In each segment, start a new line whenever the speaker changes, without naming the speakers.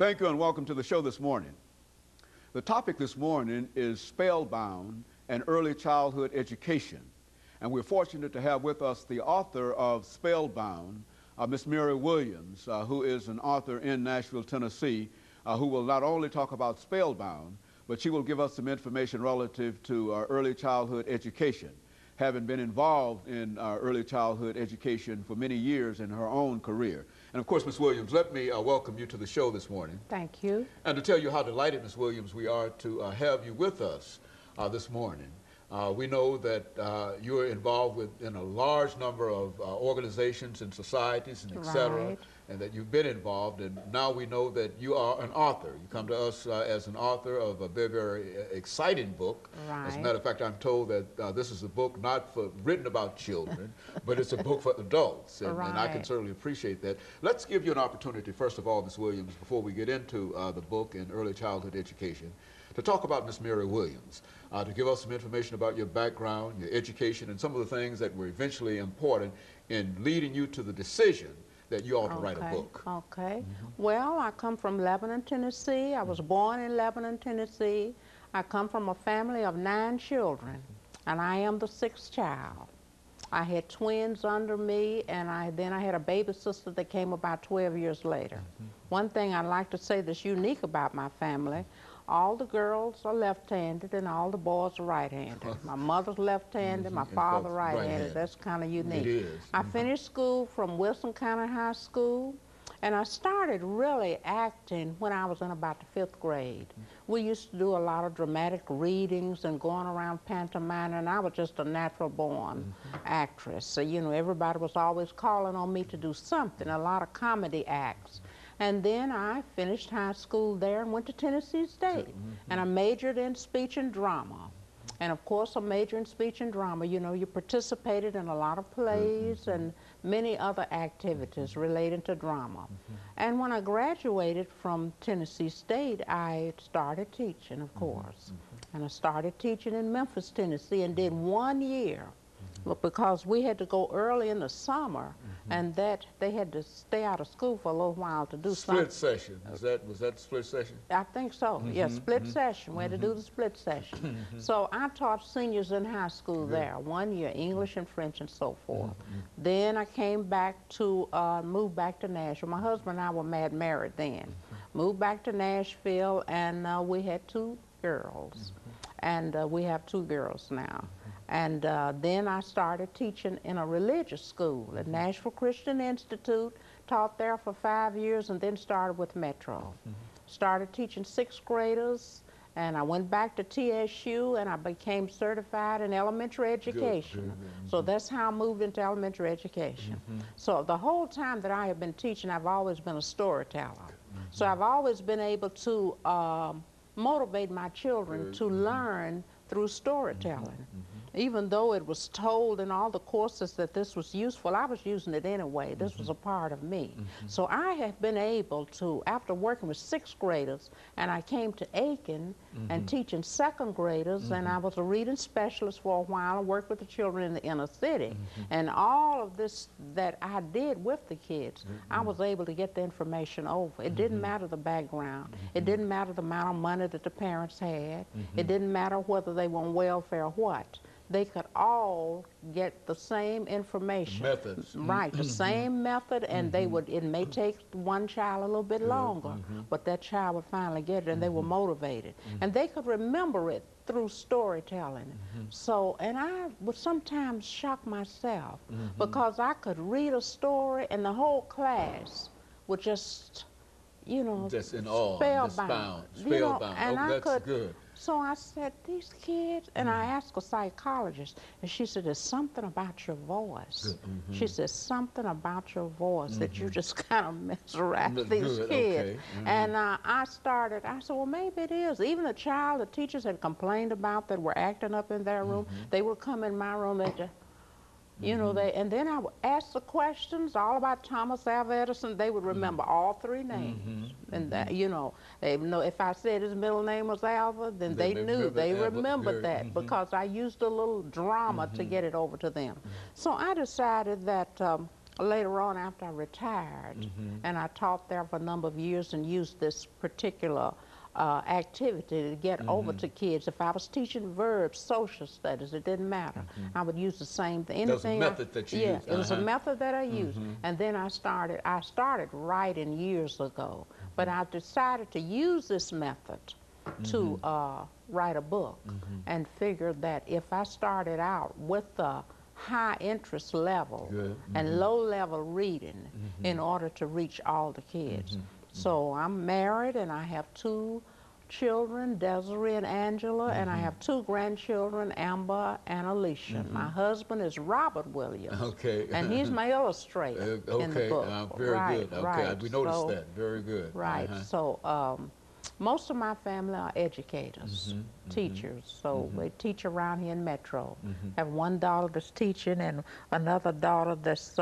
Thank you and welcome to the show this morning. The topic this morning is spellbound and early childhood education. And we're fortunate to have with us the author of Spellbound, Miss MWilliams, who is an author in Nashville, Tennessee, who will not only talk about Spellbound, but she will give us some information relative to early childhood education, having been involved in early childhood education for many years in her own career. And of course, Ms. Williams, let me welcome you to the show this morning.
Thank you.
And to tell you how delighted, Ms. Williams, we are to have you with us this morning. We know that you're involved in a large number of organizations and societies and et cetera,
Right.
and that you've been involved, and now we know that you are an author. You come to us as an author of a very, very exciting book.
Right.
As a matter of fact, I'm told that this is a book not written about children, but it's a book for adults, and I can
Right.
certainly appreciate that. Let's give you an opportunity, first of all, Ms. Williams, before we get into the book and early childhood education, to talk about Ms. MWilliams, to give us some information about your background, your education, and some of the things that were eventually important in leading you to the decision that you ought to write a book.
Okay. Well, I come from Lebanon, Tennessee. I was born in Lebanon, Tennessee. I come from a family of 9 children, and I am the 6th child. I had twins under me, and then I had a baby sister that came about 12 years later. One thing I'd like to say that's unique about my family, all the girls are left-handed and all the boys are right-handed. My mother's left-handed, my father right-handed. That's kind of unique.
It is.
I finished school from Wilson County High School, and I started really acting when I was in about the 5th grade. We used to do a lot of dramatic readings and going around pantomime, and I was just a natural-born actress. So, you know, everybody was always calling on me to do something, a lot of comedy acts. And then I finished high school there and went to Tennessee State. And I majored in speech and drama. And of course, a major in speech and drama, you know, you participated in a lot of plays and many other activities related to drama. And when I graduated from Tennessee State, I started teaching, of course. And I started teaching in Memphis, Tennessee, and did 1 year. But because we had to go early in the summer, and that they had to stay out of school for a little while to do something.
Split session. Was that split session?
I think so. Yes, split session. We had to do the split session. So I taught seniors in high school there 1 year, English and French and so forth. Then I came back to moved back to Nashville. My husband and I were married then. Moved back to Nashville, and we had 2 girls, and we have 2 girls now. And then I started teaching in a religious school at Nashville Christian Institute, taught there for 5 years, and then started with Metro. Started teaching 6th graders, and I went back to TSU, and I became certified in elementary education. So that's how I moved into elementary education. So the whole time that I have been teaching, I've always been a storyteller. So I've always been able to motivate my children to learn through storytelling. Even though it was told in all the courses that this was useful, I was using it anyway. This was a part of me. So I have been able to, after working with 6th graders, and I came to Aiken and teaching 2nd graders, and I was a reading specialist for a while and worked with the children in the inner city. And all of this that I did with the kids, I was able to get the information over. It didn't matter the background. It didn't matter the amount of money that the parents had. It didn't matter whether they were on welfare or what. They could all get the same information.
Methods.
Right, the same method, and they would, it may take one child a little bit longer, but that child would finally get it, and they were motivated. And they could remember it through storytelling. So, and I would sometimes shock myself because I could read a story and the whole class would just, you know,
Just in awe,
spellbound.
spellbound.
And
Oh,
I
that's
could,
good.
so I said, these kids, and I asked a psychologist, and she said, there's something about your voice. She said, something about your voice that you just kind of mesmerize these kids. And I said, well, maybe it is. Even a child the teachers had complained about that were acting up in their room, they would come in my room, they just, you know, and then I would ask the questions all about Thomas Alva Edison. They would remember all 3 names. And that, you know, they know if I said his middle name was Alva, then they knew, they remembered that because I used a little drama to get it over to them. So I decided that later on after I retired, and I taught there for a number of years and used this particular activity to get over to kids. If I was teaching verbs, social studies, it didn't matter. I would use the same thing.
That was a method that you used.
It was a method that I used. And then I started writing years ago, but I decided to use this method to write a book and figured that if I started out with the high interest level and low level reading in order to reach all the kids. So I'm married and I have 2 children, Desiree and Angela, and I have 2 grandchildren, Amber and Alicia. My husband is Robert Williams.
Okay.
And he's my illustrator in the book.
Very good. Okay, we noticed that. Very good.
Right. So most of my family are educators, teachers. So they teach around here in Metro. I have one daughter that's teaching and another daughter that's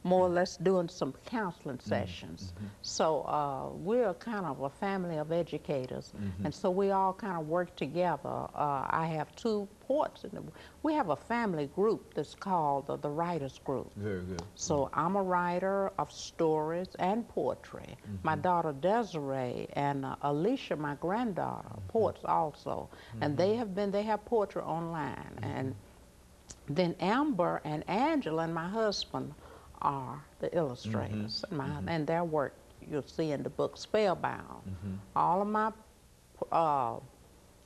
more or less doing some counseling sessions. So we're kind of a family of educators. And so we all kind of work together. I have 2 ports. We have a family group that's called the Writers Group.
Very good.
So I'm a writer of stories and poetry. My daughter Desiree and Alicia, my granddaughter, poets also. And they have poetry online. And then Amber and Angela and my husband are the illustrators. And their work you'll see in the book Spellbound. All of my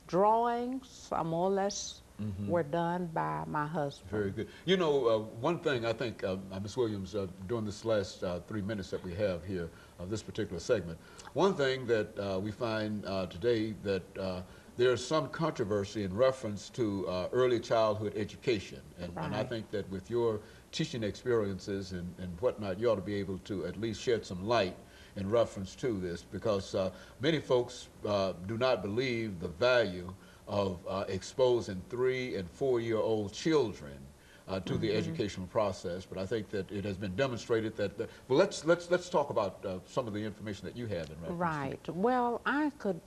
drawings are more or less were done by my husband.
Very good. You know, one thing I think, Ms. Williams, during this last 3 minutes that we have here of this particular segment, one thing that we find today that there's some controversy in reference to early childhood education. And I think that with your teaching experiences and whatnot, you ought to be able to at least shed some light in reference to this, because many folks do not believe the value of exposing 3- and 4-year-old children to the educational process. But I think that it has been demonstrated that, well, let's talk about some of the information that you have in reference.
Right. Well,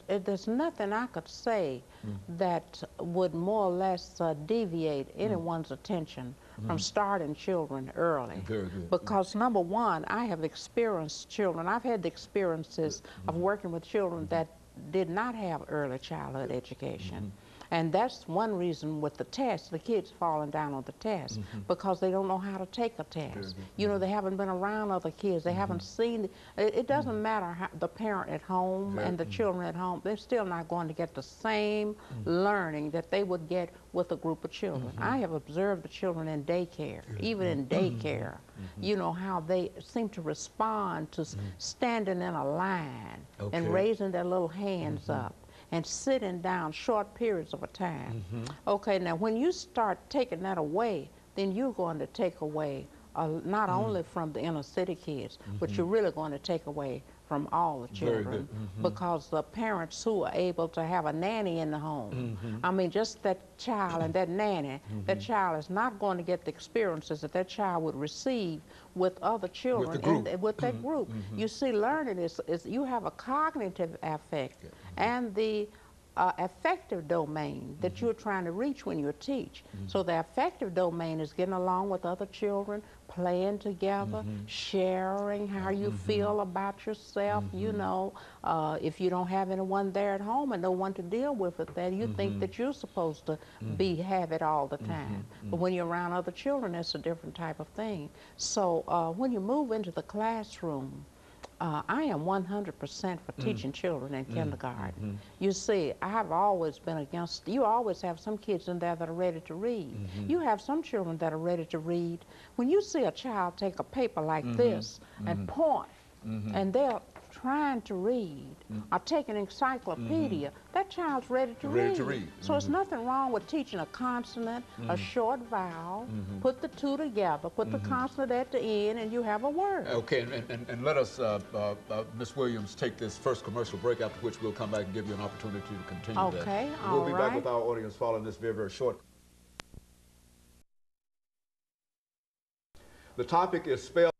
there's nothing I could say that would more or less deviate anyone's attention from starting children early.
Very good.
Because number one, I have experienced children. I've had the experiences of working with children that did not have early childhood education. And that's one reason with the test, the kids falling down on the test, because they don't know how to take a test. You know, they haven't been around other kids. They haven't seen, it doesn't matter how the parent at home and the children at home, they're still not going to get the same learning that they would get with a group of children. I have observed the children in daycare, even in daycare, you know, how they seem to respond to standing in a line and raising their little hands up and sitting down short periods of a time. Okay, now when you start taking that away, then you're going to take away not only from the inner city kids, but you're really going to take away from all the children, because the parents who are able to have a nanny in the home, I mean, just that child and that nanny, that child is not going to get the experiences that that child would receive with other children with that group. You see, learning is you have a cognitive affect and the affective domain that you're trying to reach when you teach. So the affective domain is getting along with other children, playing together, sharing how you feel about yourself. You know, if you don't have anyone there at home and no one to deal with it, then you think that you're supposed to have it all the time. But when you're around other children, it's a different type of thing. So when you move into the classroom, I am 100% for teaching children in kindergarten. You see, I have always been against, you always have some kids in there that are ready to read. You have some children that are ready to read. When you see a child take a paper like this and point, and they're trying to read, or take an encyclopedia, that child's ready to read. So it's nothing wrong with teaching a consonant, a short vowel, put the two together, put the consonant at the end, and you have a word.
Okay, and let us, Ms. Williams, take this first commercial break, after which we'll come back and give you an opportunity to continue that.
Okay,
We'll be back with our audience following this very, very short. The topic is spell.